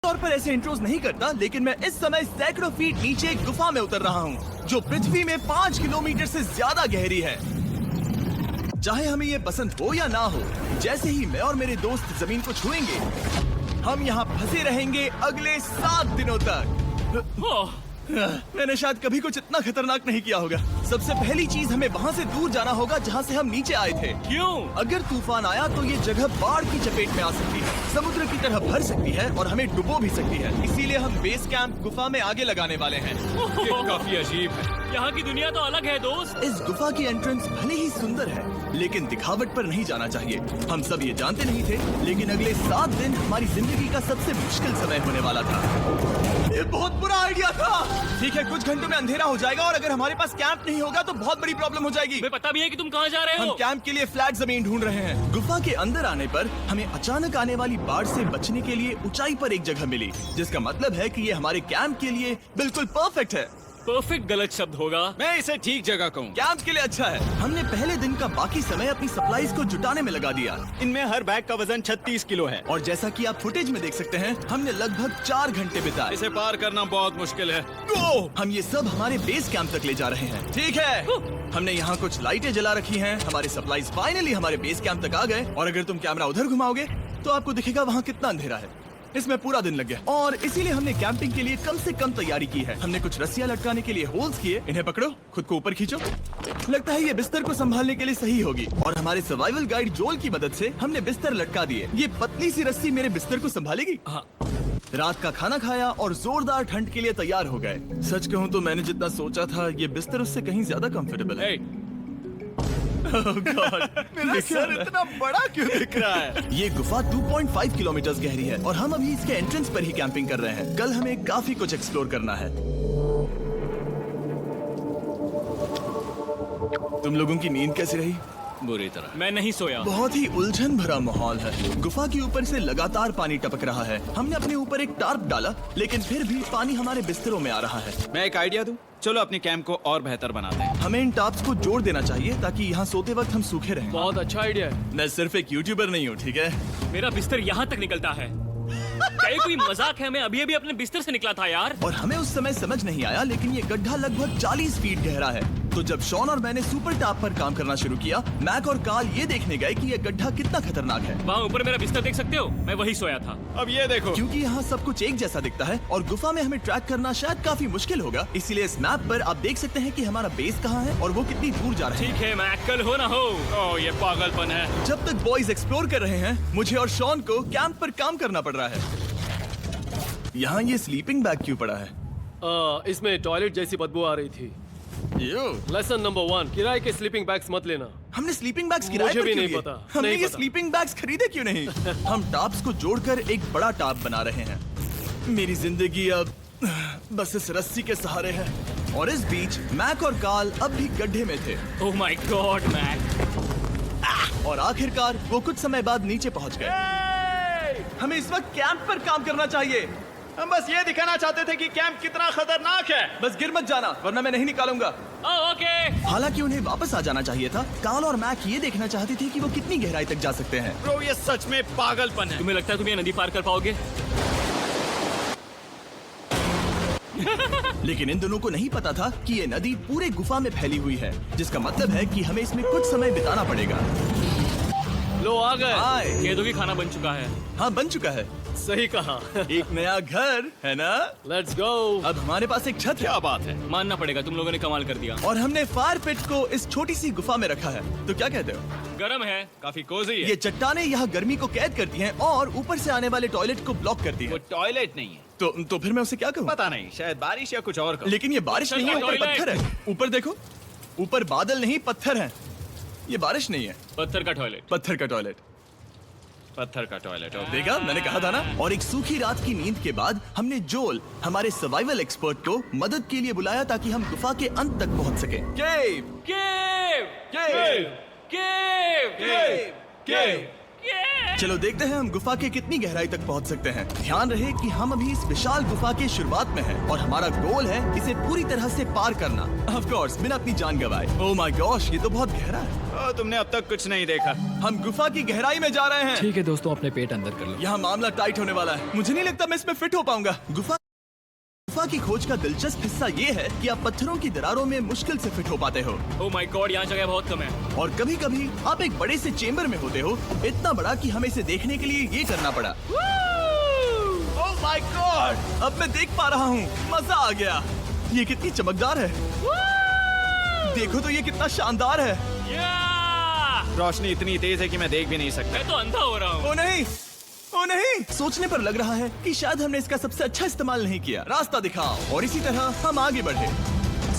तौर पर ऐसे इंट्रोज नहीं करता, लेकिन मैं इस समय सैकड़ों फीट नीचे एक गुफा में उतर रहा हूँ जो पृथ्वी में 5 किलोमीटर से ज्यादा गहरी है। चाहे हमें ये पसंद हो या ना हो, जैसे ही मैं और मेरे दोस्त जमीन को छुएंगे, हम यहाँ फंसे रहेंगे अगले 7 दिनों तक। मैंने शायद कभी कुछ इतना खतरनाक नहीं किया होगा। सबसे पहली चीज, हमें वहाँ से दूर जाना होगा जहाँ से हम नीचे आए थे। क्यों? अगर तूफान आया तो ये जगह बाढ़ की चपेट में आ सकती है, समुद्र की तरह भर सकती है और हमें डुबो भी सकती है। इसीलिए हम बेस कैंप गुफा में आगे लगाने वाले हैं। ये काफी अजीब है। यहाँ की दुनिया तो अलग है दोस्त। इस गुफा की एंट्रेंस भले ही सुंदर है, लेकिन दिखावट पर नहीं जाना चाहिए। हम सब ये जानते नहीं थे, लेकिन अगले 7 दिन हमारी जिंदगी का सबसे मुश्किल समय होने वाला था। ये बहुत बुरा आइडिया था। ठीक है, कुछ घंटों में अंधेरा हो जाएगा और अगर हमारे पास कैंप नहीं होगा तो बहुत बड़ी प्रॉब्लम हो जाएगी। हमें पता भी है कि तुम कहाँ जा रहे हो। हम कैंप के लिए फ्लैट जमीन ढूंढ रहे हैं। गुफा के अंदर आने पर हमें अचानक आने वाली बाढ़ से बचने के लिए ऊंचाई पर एक जगह मिली, जिसका मतलब है कि ये हमारे कैंप के लिए बिल्कुल परफेक्ट है। परफेक्ट गलत शब्द होगा। मैं इसे ठीक जगह कहूँ। कैंप के लिए अच्छा है। हमने पहले दिन का बाकी समय अपनी सप्लाईज को जुटाने में लगा दिया। इनमें हर बैग का वजन 36 किलो है। और जैसा कि आप फुटेज में देख सकते हैं, हमने लगभग 4 घंटे बिताए। इसे पार करना बहुत मुश्किल है। हम ये सब हमारे बेस कैंप तक ले जा रहे हैं। ठीक है, हमने यहाँ कुछ लाइटें जला रखी हैं। हमारे सप्लाईज फाइनली हमारे बेस कैंप तक आ गए। और अगर तुम कैमरा उधर घुमाओगे तो आपको दिखेगा वहाँ कितना अंधेरा है। इसमें पूरा दिन लग गया और इसीलिए हमने कैंपिंग के लिए कम से कम तैयारी की है। हमने कुछ रस्सियां लटकाने के लिए होल्स किए। इन्हें पकड़ो, खुद को ऊपर खींचो। लगता है ये बिस्तर को संभालने के लिए सही होगी। और हमारे सर्वाइवल गाइड जोल की मदद से हमने बिस्तर लटका दिए। ये पतली सी रस्सी मेरे बिस्तर को संभालेगी। हाँ। रात का खाना खाया और जोरदार ठंड के लिए तैयार हो गए। सच कहूँ तो मैंने जितना सोचा था, ये बिस्तर उससे कहीं ज्यादा कंफर्टेबल है। Oh God, मेरा सर इतना बड़ा क्यों दिख रहा है? ये गुफा 2.5 किलोमीटर गहरी है और हम अभी इसके एंट्रेंस पर ही कैंपिंग कर रहे हैं। कल हमें काफी कुछ एक्सप्लोर करना है। तुम लोगों की नींद कैसी रही? बुरी तरह। मैं नहीं सोया। बहुत ही उलझन भरा माहौल है। गुफा के ऊपर से लगातार पानी टपक रहा है। हमने अपने ऊपर एक टार्प डाला, लेकिन फिर भी पानी हमारे बिस्तरों में आ रहा है। मैं एक आइडिया दूं? चलो अपने कैंप को और बेहतर बनाते हैं। हमें इन टार्प्स को जोड़ देना चाहिए ताकि यहाँ सोते वक्त हम सूखे रहें। बहुत अच्छा आइडिया है। मैं सिर्फ एक यूट्यूबर नहीं हूँ, ठीक है? मेरा बिस्तर यहाँ तक निकलता है। क्या ये कोई मजाक है? मैं अभी अभी अपने बिस्तर से निकला था यार। और हमें उस समय समझ नहीं आया, लेकिन ये गड्ढा लगभग 40 फीट गहरा है। तो जब शॉन और मैंने सुपर टॉप पर काम करना शुरू किया, मैक और कार्ल ये देखने गए कि ये गड्ढा कितना खतरनाक है। वहाँ ऊपर मेरा बिस्तर देख सकते हो? मैं वही सोया था। अब ये देखो। क्योंकि यहाँ सब कुछ एक जैसा दिखता है और गुफा में हमें ट्रैक करना शायद काफी मुश्किल होगा, इसीलिए इस मैप पर आप देख सकते हैं कि हमारा बेस कहाँ है और वो कितनी दूर जा रहा है। ठीक है, मैं कल हो ना हो। ओह, ये पागलपन है। जब तक बॉयज एक्सप्लोर कर रहे हैं, मुझे और शॉन को कैंप पर काम करना पड़ रहा है। यहाँ ये स्लीपिंग बैग क्यों पड़ा है? इसमें टॉयलेट जैसी बदबू आ रही थी। लेसन नंबर 1, किराए के स्लीपिंग बैग्स मत लेना। हमने स्लीपिंग बैग्स किराए मुझे पर भी क्यों नहीं लिए? पता, हमने नहीं ये पता। स्लीपिंग बैग्स खरीदे क्यों नहीं? हम टॉप्स को जोड़कर एक बड़ा टॉप बना रहे हैं। मेरी जिंदगी अब बस इस रस्सी के सहारे है। और इस बीच मैक और कार्ल अब भी गड्ढे में थे। ओह माय गॉड मैक। और आखिरकार वो कुछ समय बाद नीचे पहुंच गए। हमें इस वक्त कैंप पर काम करना चाहिए। हम बस ये दिखाना चाहते थे कि कैंप कितना खतरनाक है। बस गिर मत जाना, वरना मैं नहीं निकालूंगा। ओके। हालांकि उन्हें वापस आ जाना चाहिए था। कार्ल और मैक ये देखना चाहते थे कि वो कितनी गहराई तक जा सकते हैं। ब्रो, ये सच में पागलपन है। तुम्हें लगता है तुम ये नदी पार कर पाओगे? लेकिन इन दोनों को नहीं पता था कि ये नदी पूरे गुफा में फैली हुई है, जिसका मतलब है कि हमें इसमें कुछ समय बिताना पड़ेगा। लो आ गए। हाय। खेतों की खाना बन चुका है। हाँ, बन चुका है। सही कहा। एक नया घर है ना? Let's go. अब हमारे पास एक छत है। क्या बात है। मानना पड़ेगा, तुम लोगों ने कमाल कर दिया। और हमने फायर पिट को इस छोटी सी गुफा में रखा है। तो क्या कहते हो? गरम है। काफी कोजी है। ये चट्टानें यहाँ गर्मी को कैद करती हैं और ऊपर से आने वाले टॉयलेट को ब्लॉक करती वो है। टॉयलेट नहीं है। तो फिर मैं उसे क्या कहूँ? पता नहीं, शायद बारिश या कुछ और कहूं। लेकिन ये बारिश नहीं है, ऊपर टॉयलेट। पत्थर है। ऊपर देखो, ऊपर बादल नहीं पत्थर है। ये बारिश नहीं है, पत्थर का टॉयलेट। पत्थर का टॉयलेट। पत्थर का टॉयलेट। देखा, मैंने कहा था ना। और एक सूखी रात की नींद के बाद हमने जोल, हमारे सर्वाइवल एक्सपर्ट को मदद के लिए बुलाया ताकि हम गुफा के अंत तक पहुंच सके। केव, केव, केव, केव, केव, केव, चलो देखते हैं हम गुफा के कितनी गहराई तक पहुंच सकते हैं। ध्यान रहे कि हम अभी इस विशाल गुफा के शुरुआत में हैं और हमारा गोल है इसे पूरी तरह से पार करना। ऑफ कोर्स बिना अपनी जान गंवाए। ओह माय गॉश, ये तो बहुत गहरा है। तुमने अब तक कुछ नहीं देखा। हम गुफा की गहराई में जा रहे हैं। ठीक है दोस्तों, अपने पेट अंदर कर लो। यहाँ मामला टाइट होने वाला है। मुझे नहीं लगता मैं इसमें फिट हो पाऊंगा। गुफा की खोज का दिलचस्प हिस्सा ये है कि आप पत्थरों की दरारों में मुश्किल से फिट हो पाते हो। ओह माय गॉड, यहाँ जगह बहुत कम है। और कभी कभी आप एक बड़े से चेम्बर में होते हो, इतना बड़ा कि हमें इसे देखने के लिए ये करना पड़ा। ओह माय गॉड, अब मैं देख पा रहा हूँ। मजा आ गया। ये कितनी चमकदार है। देखो तो ये कितना शानदार है। रोशनी इतनी तेज है कि मैं देख भी नहीं सकता। मैं तो अंधा हो रहा हूँ। ओ नहीं, ओ नहीं, सोचने पर लग रहा है कि शायद हमने इसका सबसे अच्छा इस्तेमाल नहीं किया। रास्ता दिखाओ। और इसी तरह हम आगे बढ़े।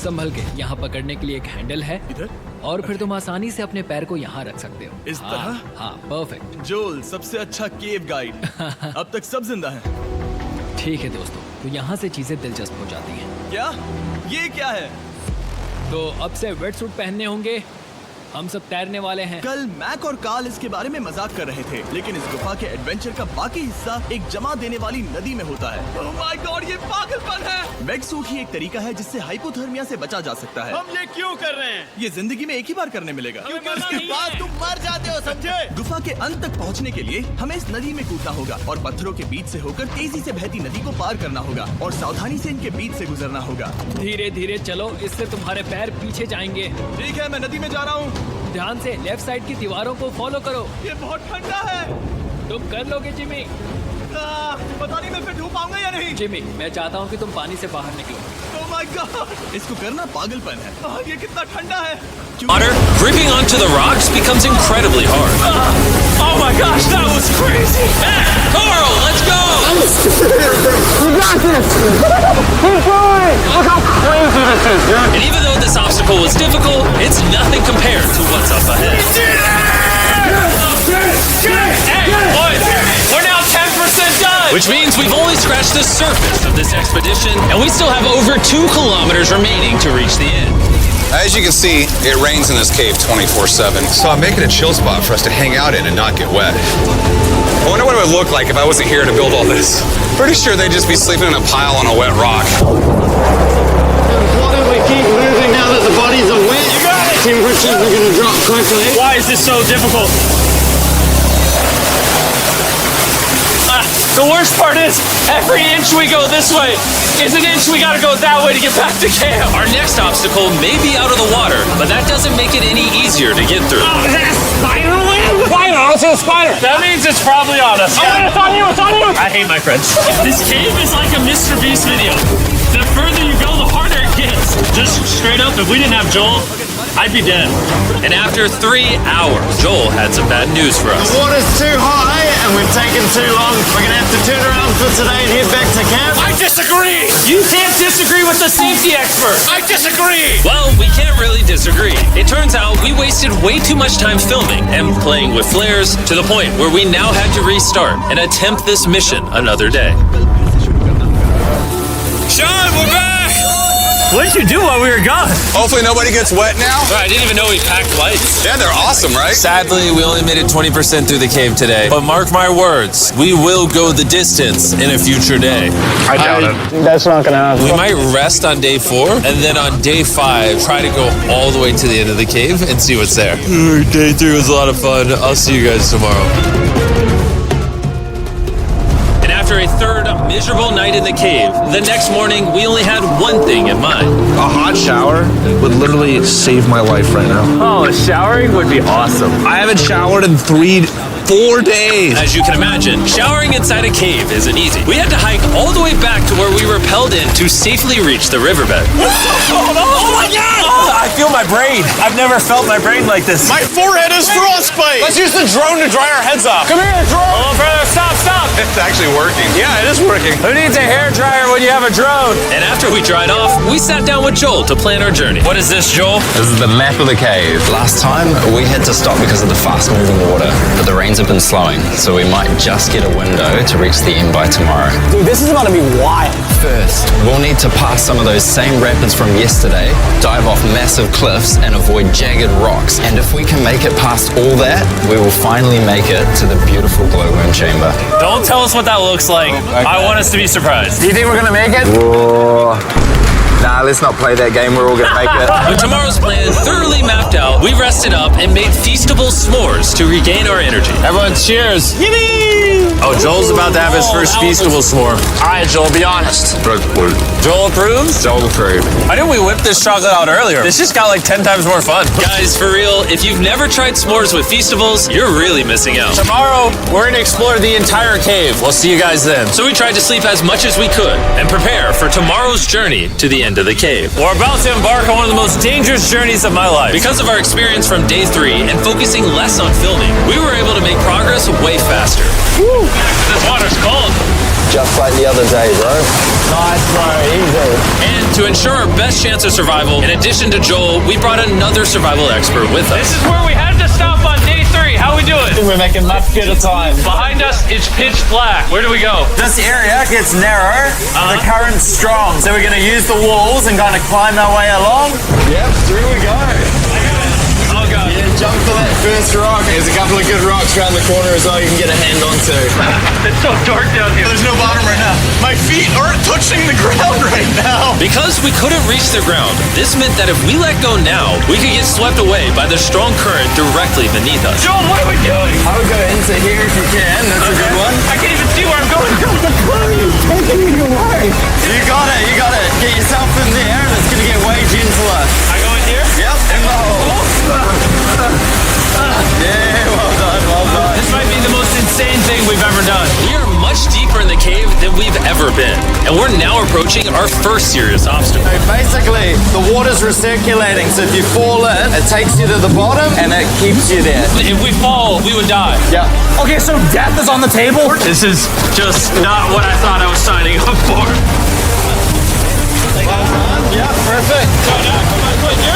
संभल के, यहाँ पकड़ने के लिए एक हैंडल है इधर और फिर तुम आसानी से अपने पैर को यहाँ रख सकते हो। इस तरह? हाँ, परफेक्ट। जोल सबसे अच्छा केव गाइड। अब तक सब जिंदा हैं। ठीक है दोस्तों, तो यहाँ से चीजें दिलचस्प हो जाती हैं। क्या? ये क्या है? तो अब से वेट सूट पहनने होंगे। हम सब तैरने वाले हैं। कल मैक और कार्ल इसके बारे में मजाक कर रहे थे, लेकिन इस गुफा के एडवेंचर का बाकी हिस्सा एक जमा देने वाली नदी में होता है। ओह माय गॉड, ये पागलपन है। वेट सूट ही एक तरीका है जिससे हाइपोथर्मिया से बचा जा सकता है। हम ये क्यों कर रहे हैं? ये जिंदगी में एक ही बार करने मिलेगा। क्योंकि उसके बाद तुम मर जाते हो, समझे? गुफा के अंत तक पहुंचने के लिए हमें इस नदी में कूदना होगा और पत्थरों के बीच से होकर तेजी से बहती नदी को पार करना होगा और सावधानी से इनके बीच से गुजरना होगा। धीरे धीरे चलो, इससे तुम्हारे पैर पीछे जाएंगे। ठीक है, मैं नदी में जा रहा हूँ। ध्यान से लेफ्ट साइड की दीवारों को फॉलो करो। ये बहुत ठंडा है। तुम कर लोगे जिमी। पता नहीं मैं फिट हो पाऊंगा या नहीं। जिमी, मैं चाहता हूँ कि तुम पानी से बाहर निकलो। Oh my God! इसको करना पागलपन है। ये कितना ठंडा है। Water, gripping onto the rocks becomes incredibly hard. Oh my gosh, that was crazy. Carl, let's go! And even though this obstacle was difficult, it's nothing compared to what's up ahead. Hey, boys, we're now 10% done. Which means we've only scratched the surface of this expedition, and we still have over 2 kilometers remaining to reach the end. As you can see, it rains in this cave 24/7. So I'm making a chill spot for us to hang out in and not get wet. I wonder what it would look like if I wasn't here to build all this. Pretty sure they'd just be sleeping in a pile on a wet rock. Why don't we keep moving now that the bodies are wet? You got it! Temperatures are going to drop quickly. Why is this so difficult? The worst part is, every inch we go this way is an inch we gotta go that way to get back to camp. Our next obstacle may be out of the water, but that doesn't make it any easier to get through. Is that a spider web? Spider, I see a spider. That means it's probably on us. Oh, it's on you, it's on you. I hate my friends. This cave is like a Mr.Bshorts video. The further you go, the harder it gets. Just straight up, if we didn't have Joel, I'd be dead. And after 3 hours, Joel had some bad news for us. The water's too high and we've taken too long. We're going to have to turn around for today and head back to camp. I disagree. You can't disagree with the safety expert. I disagree. Well, we can't really disagree. It turns out we wasted way too much time filming and playing with flares to the point where we now had to restart and attempt this mission another day. Sean, we're back. What did you do while we were gone? Hopefully nobody gets wet now. I didn't even know we packed lights. Yeah, they're awesome, right? Sadly, we only made it 20% through the cave today. But mark my words, we will go the distance in a future day. I doubt it. That's not going to happen. We might rest on day 4, and then on day 5, try to go all the way to the end of the cave and see what's there. Day 3 was a lot of fun. I'll see you guys tomorrow. And after a third miserable night in the cave, the next morning, we only had one thing in mind. A hot shower would literally save my life right now. Oh, showering would be awesome. I haven't showered in 4 days. As you can imagine, showering inside a cave isn't easy. We had to hike all the way back to where we rappelled in to safely reach the riverbed. Oh my God! I feel my brain. I've never felt my brain like this. My forehead is frostbite. Let's use the drone to dry our heads off. Come here, drone. Oh, brother, stop, stop. It's actually working. Yeah, it is working. Who needs a hair dryer when you have a drone? And after we dried off, we sat down with Joel to plan our journey. What is this, Joel? This is the map of the cave. Last time, we had to stop because of the fast-moving water, but the rains have been slowing, so we might just get a window to reach the end by tomorrow. Dude, this is about to be wild. First, we'll need to pass some of those same rapids from yesterday, dive off massive cliffs, and avoid jagged rocks. And if we can make it past all that, we will finally make it to the beautiful glowworm chamber. Don't tell us what that looks like. I want us to be surprised. Do you think we're gonna make it? Nah, let's not play that game. We're all gonna make it. With tomorrow's plan thoroughly mapped out, we rested up and made feastable s'mores to regain our energy. Everyone cheers. Yippee! Oh, Joel's about to have his first feastable s'more. All right, Joel, be honest. Joel approves? Joel approved. Why didn't we whip this chocolate out earlier? This just got like 10 times more fun. Guys, for real, if you've never tried s'mores with feastables, you're really missing out. Tomorrow, we're gonna explore the entire cave. We'll see you guys then. So we tried to sleep as much as we could and prepare for tomorrow's journey to the end of the cave. We're about to embark on one of the most dangerous journeys of my life. Because of our experience from day 3 and focusing less on filming, we were able to make progress way faster. Woo! This water's cold. Just like the other day, bro. Nice, bro. Easy. And to ensure our best chance of survival, in addition to Joel, we brought another survival expert with us. This is where we had to stop on day 3. How we doing? We're making much good of time. Behind us, it's pitch black. Where do we go? This area gets narrow, the current's strong, so we're gonna use the walls and kind of climb our way along. Yep, through we go. Oh god. Yeah, jump for that first rock. There's a couple of good rocks around the corner as well you can get a hand onto. It's so dark down here. There's no bottom right now. My feet aren't touching the ground right now. Because we couldn't reach the ground, this meant that if we let go now, we could get swept away by the strong current directly beneath us. Joel, what are we doing? I would go into here if you can. That's a good one. I can't even see where I'm going. You got it. You got it. Get yourself in there, and it's gonna get way gentler. I go in here? Yep, in the hole. Yeah, well done, well done. This might be the most insane thing we've ever done. We are much deeper in the cave than we've ever been, and we're now approaching our first serious obstacle. So basically, the water's recirculating, so if you fall in, it takes you to the bottom, and it keeps you there. If we fall, we would die. Yeah. Okay, so death is on the table? This is just not what I thought I was signing up for. Yeah, perfect.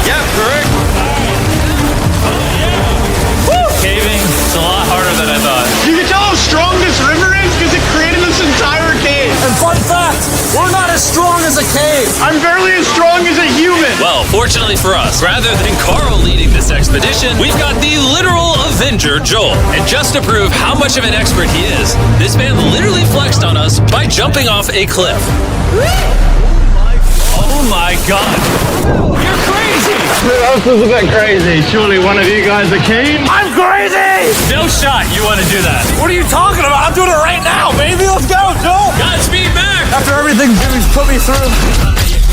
Yeah, correct. Caving, it's a lot harder than I thought. You can tell how strong this river is because it created this entire cave. And fun fact, we're not as strong as a cave. I'm barely as strong as a human. Well, fortunately for us, rather than Carl leading this expedition, we've got the literal Avenger, Joel. And just to prove how much of an expert he is, this man literally flexed on us by jumping off a cliff. Oh my god. You're crazy. This is a bit crazy. Surely one of you guys are keen? I'm crazy. No shot you want to do that. What are you talking about? I'm doing it right now, baby. Let's go, Joel. Godspeed, Mac. After everything Jimmy's put me through,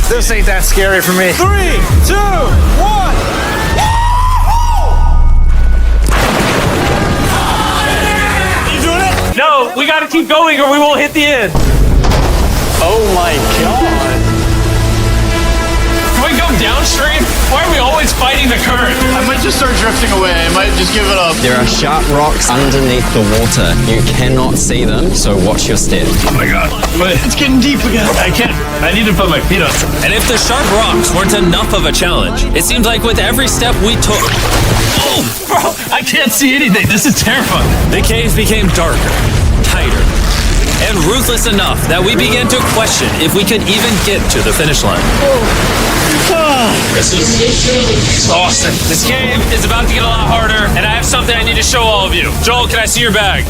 this ain't that scary for me. 3, 2, 1. You doing it? No, we gotta keep going or we won't hit the end. Oh my god. Can we go downstream? Why are we always fighting the current? I might just start drifting away. I might just give it up. There are sharp rocks underneath the water. You cannot see them, so watch your step. Oh my god. But It's getting deep again. I can't. I need to put my feet up. And if the sharp rocks weren't enough of a challenge, it seems like with every step we took... Oh, bro, I can't see anything. This is terrifying. The cave became darker, tighter, and ruthless enough that we began to question if we could even get to the finish line. This is exhausting. This game is about to get a lot harder, and I have something I need to show all of you. Joel, can I see your bag?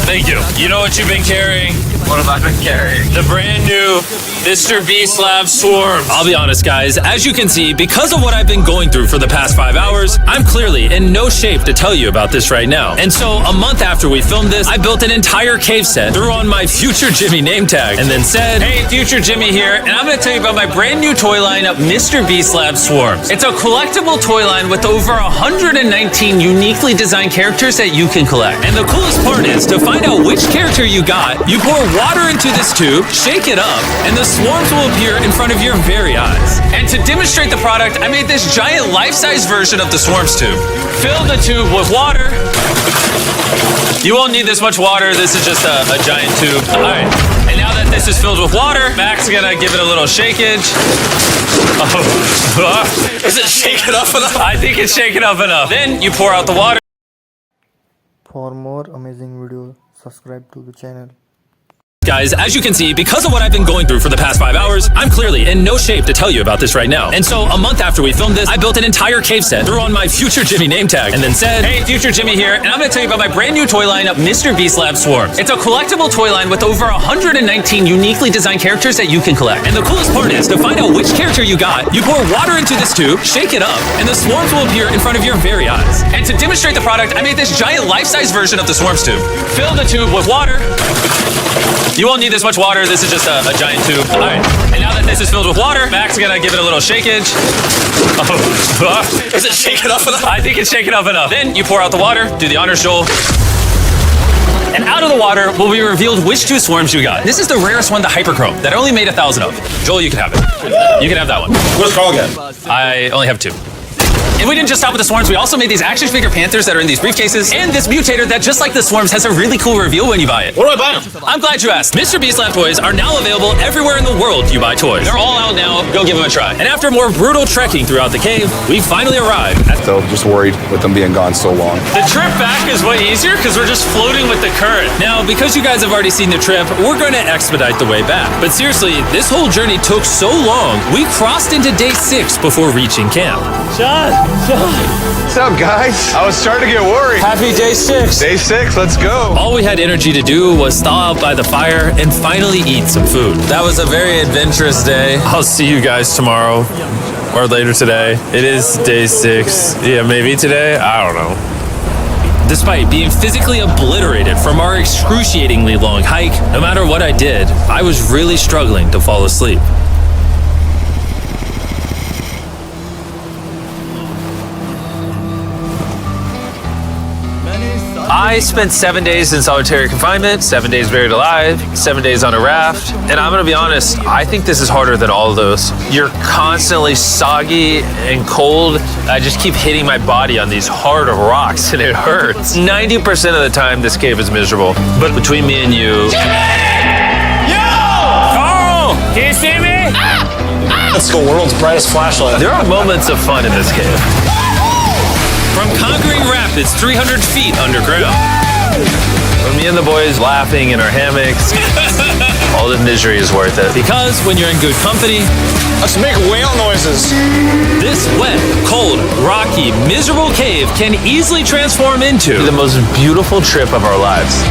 Thank you. You know what you've been carrying? What have I been carrying? The brand new Mr.Bshorts Lab Swarms. I'll be honest, guys, as you can see, because of what I've been going through for the past 5 hours, I'm clearly in no shape to tell you about this right now. And so, a month after we filmed this, I built an entire cave set, threw on my Future Jimmy name tag, and then said, hey, Future Jimmy here, and I'm gonna tell you about my brand new toy line of Mr.Bshorts Lab Swarms. It's a collectible toy line with over 119 uniquely designed characters that you can collect. And the coolest part is, to find out which character you got, you pour water into this tube, shake it up, and the swarms will appear in front of your very eyes. And to demonstrate the product, I made this giant life-size version of the swarms tube. Fill the tube with water. You won't need this much water. This is just a giant tube. All right. And now that this is filled with water, Mac's gonna give it a little shakeage. Oh. Is it shaken up enough? I think it's shaken up enough. Then you pour out the water. For more amazing videos, subscribe to the channel. Guys, as you can see, because of what I've been going through for the past 5 hours, I'm clearly in no shape to tell you about this right now. And so, a month after we filmed this, I built an entire cave set, threw on my Future Jimmy name tag, and then said, "Hey, Future Jimmy here, and I'm going to tell you about my brand new toy line of Mr.Beast Lab Swarms. It's a collectible toy line with over 119 uniquely designed characters that you can collect. And the coolest part is, to find out which character you got, you pour water into this tube, shake it up, and the swarms will appear in front of your very eyes. And to demonstrate the product, I made this giant life-size version of the swarms tube. Fill the tube with water. You won't need this much water. This is just a giant tube. All right. And now that this is filled with water, Mac's gonna give it a little shakeage. Oh. Is it shaken up enough? I think it's shaken up enough. Then you pour out the water, do the honors, Joel. And out of the water will be revealed which two swarms you got. This is the rarest one, the Hyperchrome, that I only made 1,000 of. Joel, you can have it. You can have that one. What's Carl again? I only have 2. And we didn't just stop with the swarms, we also made these action figure panthers that are in these briefcases, and this mutator that, just like the swarms, has a really cool reveal when you buy it. Where do I buy them? I'm glad you asked. Mr.Beast Lab toys are now available everywhere in the world you buy toys. They're all out now, go give them a try. And after more brutal trekking throughout the cave, we finally arrived at Still just worried with them being gone so long. The trip back is way easier because we're just floating with the current. Now, because you guys have already seen the trip, we're going to expedite the way back. But seriously, this whole journey took so long, we crossed into day 6 before reaching camp. John. What's up, guys? I was starting to get worried. Happy day 6. Day 6, let's go. All we had energy to do was thaw out by the fire and finally eat some food. That was a very adventurous day. I'll see you guys tomorrow or later today. It is day 6. Yeah, maybe today. I don't know. Despite being physically obliterated from our excruciatingly long hike, no matter what I did, I was really struggling to fall asleep. I spent 7 days in solitary confinement, 7 days buried alive, 7 days on a raft, and I'm gonna be honest, I think this is harder than all of those. You're constantly soggy and cold. I just keep hitting my body on these hard rocks and it hurts. 90% of the time this cave is miserable, but between me and you... Carl! Can you see me? That's the world's brightest flashlight. There are moments of fun in this cave. From conquering rapids 300 feet underground. From me and the boys laughing in our hammocks. All the misery is worth it. Because when you're in good company, Let's make whale noises. this wet, cold, rocky, miserable cave can easily transform into the most beautiful trip of our lives.